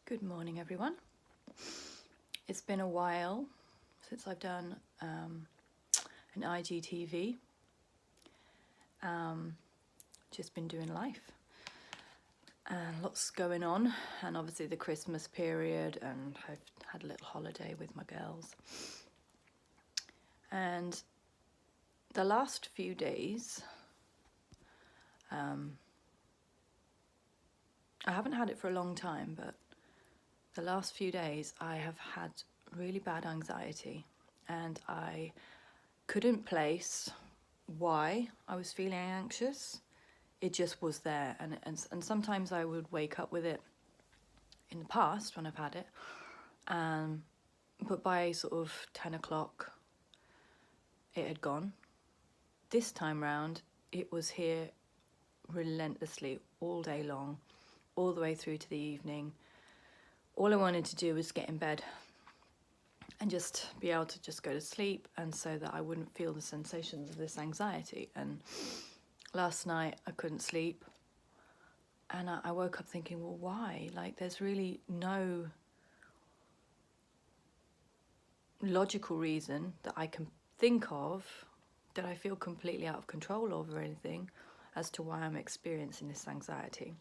Good morning, everyone. It's been a while since I've done an IGTV. Just been doing life and lots going on, and obviously the Christmas period, and I've had a little holiday with my girls. And the last few days, I haven't had it for a long time, but the last few days I have had really bad anxiety, and I couldn't place why I was feeling anxious. It just was there, and sometimes I would wake up with it in the past when I've had it, but by sort of 10 o'clock it had gone. This time round it was here relentlessly all day long, all the way through to the evening. All I wanted to do was get in bed and just be able to just go to sleep, and so that I wouldn't feel the sensations of this anxiety. And last night I couldn't sleep, and I woke up thinking, well, why? Like, there's really no logical reason that I can think of that I feel completely out of control over anything as to why I'm experiencing this anxiety.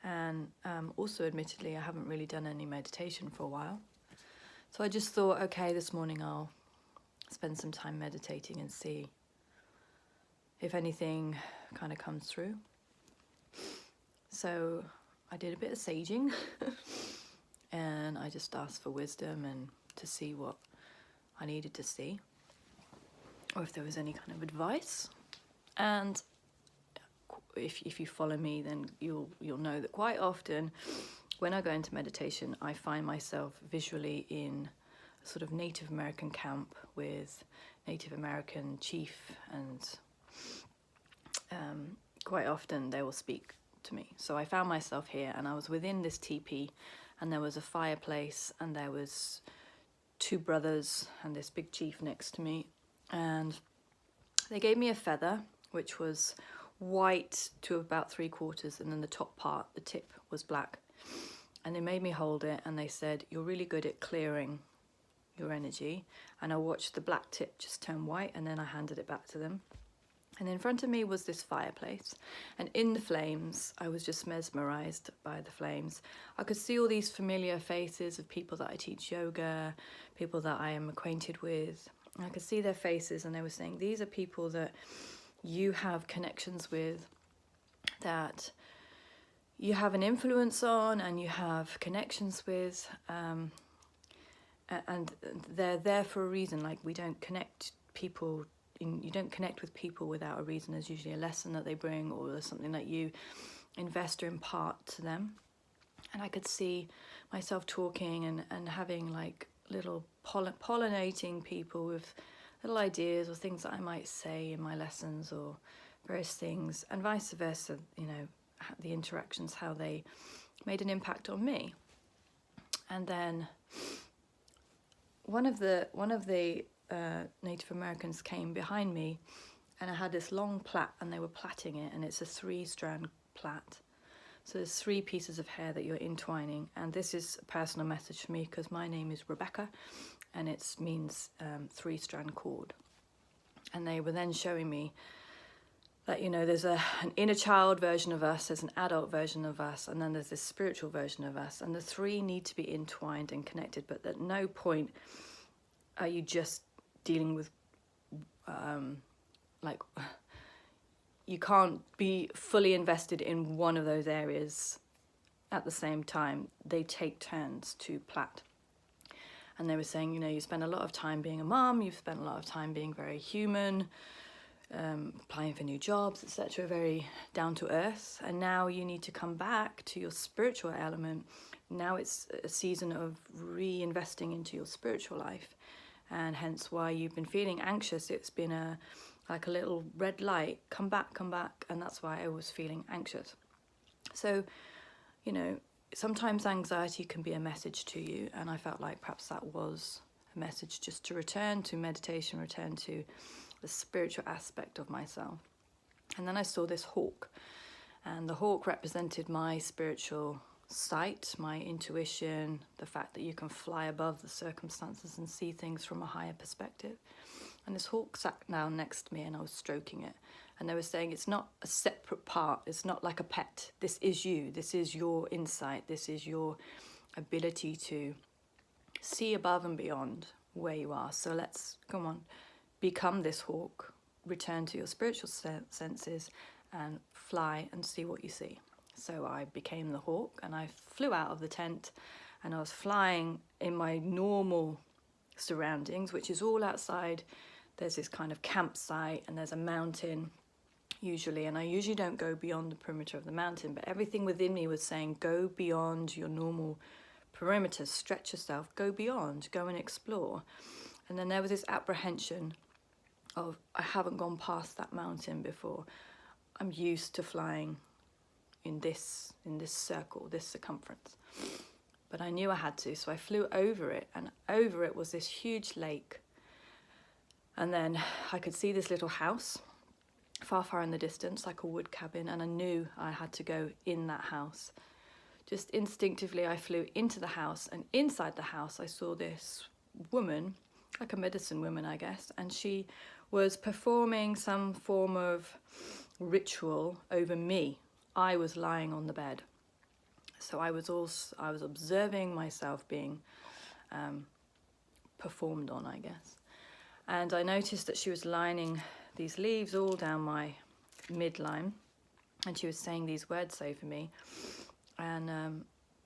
And also, admittedly, I haven't really done any meditation for a while. So I just thought, okay, this morning I'll spend some time meditating and see if anything kind of comes through. So I did a bit of saging and I just asked for wisdom and to see what I needed to see, or if there was any kind of advice. And if you follow me, then you'll know that quite often when I go into meditation, I find myself visually in a sort of Native American camp with Native American chief, and quite often they will speak to me. So I found myself here, and I was within this teepee, and there was a fireplace, and there was two brothers and this big chief next to me, and they gave me a feather which was white to about 3/4, and then the top part, the tip, was black. And they made me hold it, and they said, you're really good at clearing your energy. And I watched the black tip just turn white, and then I handed it back to them. And in front of me was this fireplace, and in the flames, I was just mesmerized by the flames. I could see all these familiar faces of people that I teach yoga, people that I am acquainted with. I could see their faces, and they were saying, these are people that you have connections with, that you have an influence on, and you have connections with, and they're there for a reason. Like, we don't connect people, you don't connect with people without a reason. There's usually a lesson that they bring, or there's something that you invest or impart to them. And I could see myself talking and having like little pollinating people with little ideas or things that I might say in my lessons or various things, and vice versa, you know, the interactions, how they made an impact on me. And then one of the Native Americans came behind me, and I had this long plat, and they were plaiting it, and it's a 3-strand plat. So there's 3 pieces of hair that you're entwining, and this is a personal message for me because my name is Rebecca, and it means 3-strand cord. And they were then showing me that, you know, there's an inner child version of us, there's an adult version of us, and then there's this spiritual version of us, and the 3 need to be entwined and connected. But at no point are you just dealing with like, you can't be fully invested in one of those areas at the same time. They take turns to plait. And they were saying, you know, you spend a lot of time being a mom, you've spent a lot of time being very human, applying for new jobs, etc., very down to earth, and now you need to come back to your spiritual element. Now it's a season of reinvesting into your spiritual life, and hence why you've been feeling anxious. It's been like a little red light, come back, and that's why I was feeling anxious. So, you know, sometimes anxiety can be a message to you, and I felt like perhaps that was a message just to return to meditation, return to the spiritual aspect of myself. And then I saw this hawk, and the hawk represented my spiritual sight, my intuition, the fact that you can fly above the circumstances and see things from a higher perspective. And this hawk sat down next to me and I was stroking it. And they were saying it's not a separate part, it's not like a pet. This is you, this is your insight, this is your ability to see above and beyond where you are. So let's, come on, become this hawk, return to your spiritual senses and fly and see what you see. So I became the hawk and I flew out of the tent and I was flying in my normal surroundings, which is all outside. There's this kind of campsite and there's a mountain usually, and I usually don't go beyond the perimeter of the mountain, but everything within me was saying, go beyond your normal perimeters, stretch yourself, go beyond, go and explore. And then there was this apprehension of, I haven't gone past that mountain before. I'm used to flying in this circle, this circumference. But I knew I had to, so I flew over it, and over it was this huge lake. And then I could see this little house far in the distance, like a wood cabin, and I knew I had to go in that house. Just instinctively I flew into the house, and inside the house I saw this woman, like a medicine woman I guess, and she was performing some form of ritual over me. I was lying on the bed. So I was observing myself being performed on, I guess. And I noticed that she was lining these leaves all down my midline, and she was saying these words over me. And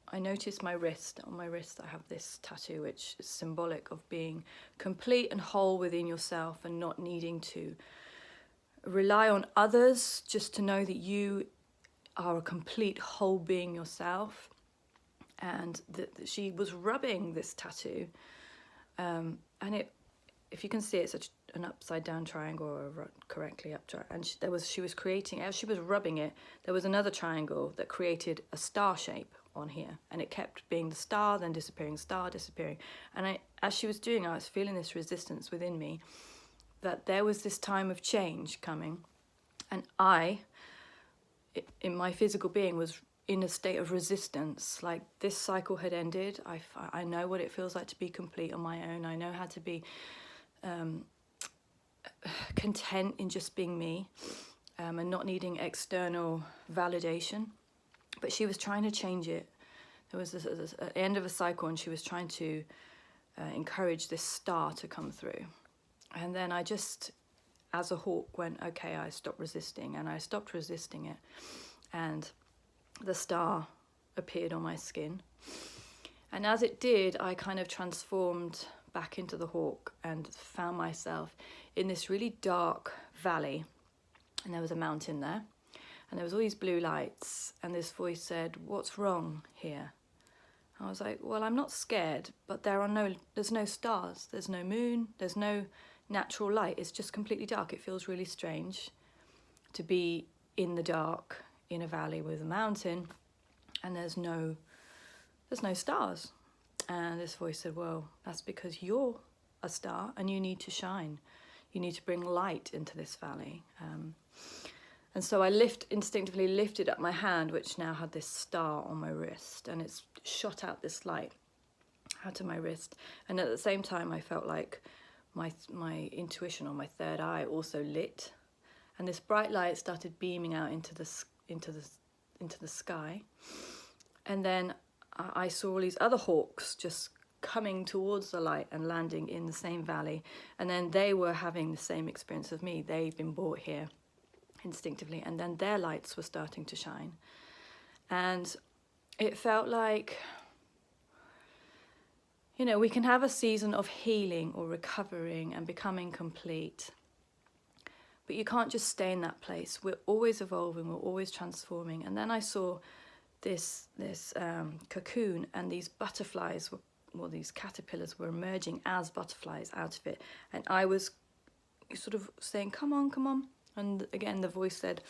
I noticed my wrist. On my wrist I have this tattoo, which is symbolic of being complete and whole within yourself and not needing to rely on others, just to know that you are a complete whole being yourself. And that she was rubbing this tattoo, and it, if you can see, it's an upside down triangle or a correctly up triangle. And she was creating, as she was rubbing it, there was another triangle that created a star shape on here, and it kept being the star, then disappearing, star, disappearing. And as she was doing, I was feeling this resistance within me that there was this time of change coming, and I, in my physical being, was in a state of resistance. Like, this cycle had ended. I know what it feels like to be complete on my own. I know how to be content in just being me, and not needing external validation. But she was trying to change it. There was this at the end of a cycle, and she was trying to encourage this star to come through. And then I just, as a hawk, went, okay, I stopped resisting, and I stopped resisting it, and the star appeared on my skin. And as it did, I kind of transformed back into the hawk and found myself in this really dark valley, and there was a mountain there, and there was all these blue lights, and this voice said, what's wrong here? I was like, well, I'm not scared, but there's no stars, there's no moon, there's no natural light. It's just completely dark. It feels really strange to be in the dark in a valley with a mountain, and there's no stars. And this voice said, well, that's because you're a star and you need to shine. You need to bring light into this valley. And so I instinctively lifted up my hand, which now had this star on my wrist, and it's shot out this light out of my wrist. And at the same time, I felt like my intuition, or my third eye, also lit, and this bright light started beaming out into the sky. And then I saw all these other hawks just coming towards the light and landing in the same valley, and then they were having the same experience of me. They'd been brought here instinctively, and then their lights were starting to shine. And it felt like, you know, we can have a season of healing or recovering and becoming complete, but you can't just stay in that place. We're always evolving, we're always transforming. And then I saw this cocoon, and these butterflies these caterpillars were emerging as butterflies out of it, and I was sort of saying, come on. And again the voice said,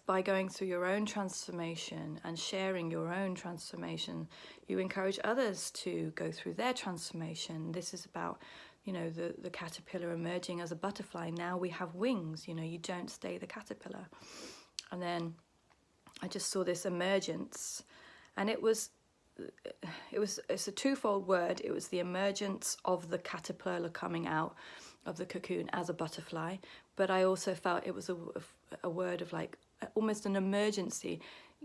by going through your own transformation and sharing your own transformation, you encourage others to go through their transformation. This is about, you know, the caterpillar emerging as a butterfly. Now we have wings, you know, you don't stay the caterpillar. And then I just saw this emergence, and it's a twofold word. It was the emergence of the caterpillar coming out of the cocoon as a butterfly, but I also felt it was a word of like almost an emergency.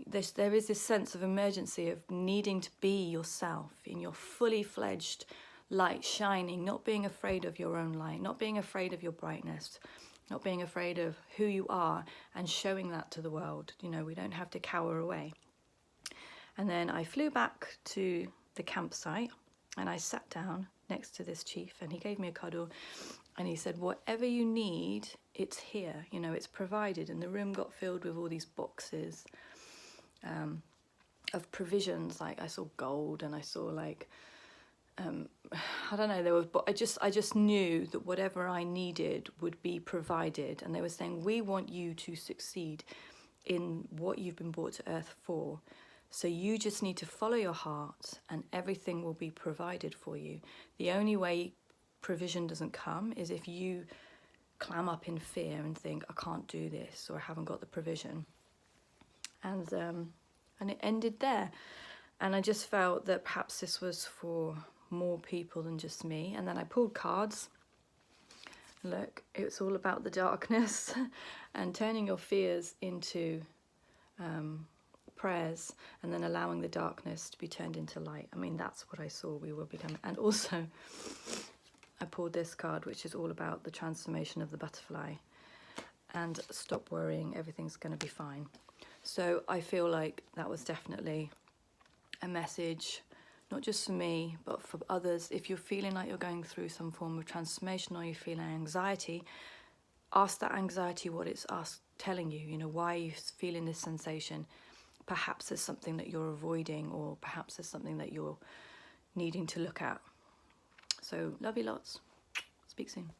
There is this sense of emergency of needing to be yourself in your fully fledged light shining, not being afraid of your own light, not being afraid of your brightness, not being afraid of who you are, and showing that to the world. You know, we don't have to cower away. And then I flew back to the campsite and I sat down next to this chief, and he gave me a cuddle, and he said, whatever you need, it's here, you know, it's provided. And the room got filled with all these boxes of provisions. Like I saw gold, and I saw like I don't know, there was, but I just knew that whatever I needed would be provided. And they were saying, we want you to succeed in what you've been brought to earth for. So you just need to follow your heart and everything will be provided for you. The only way provision doesn't come is if you clam up in fear and think, I can't do this, or I haven't got the provision. And it ended there. And I just felt that perhaps this was for more people than just me. And then I pulled cards. Look, it's all about the darkness and turning your fears into prayers, and then allowing the darkness to be turned into light. I mean, that's what I saw we were becoming. And also I pulled this card, which is all about the transformation of the butterfly, and stop worrying, everything's going to be fine. So I feel like that was definitely a message, not just for me, but for others. If you're feeling like you're going through some form of transformation, or you're feeling anxiety, ask that anxiety what it's telling you. You know, why are you feeling this sensation? Perhaps there's something that you're avoiding, or perhaps there's something that you're needing to look at. So love you lots. Speak soon.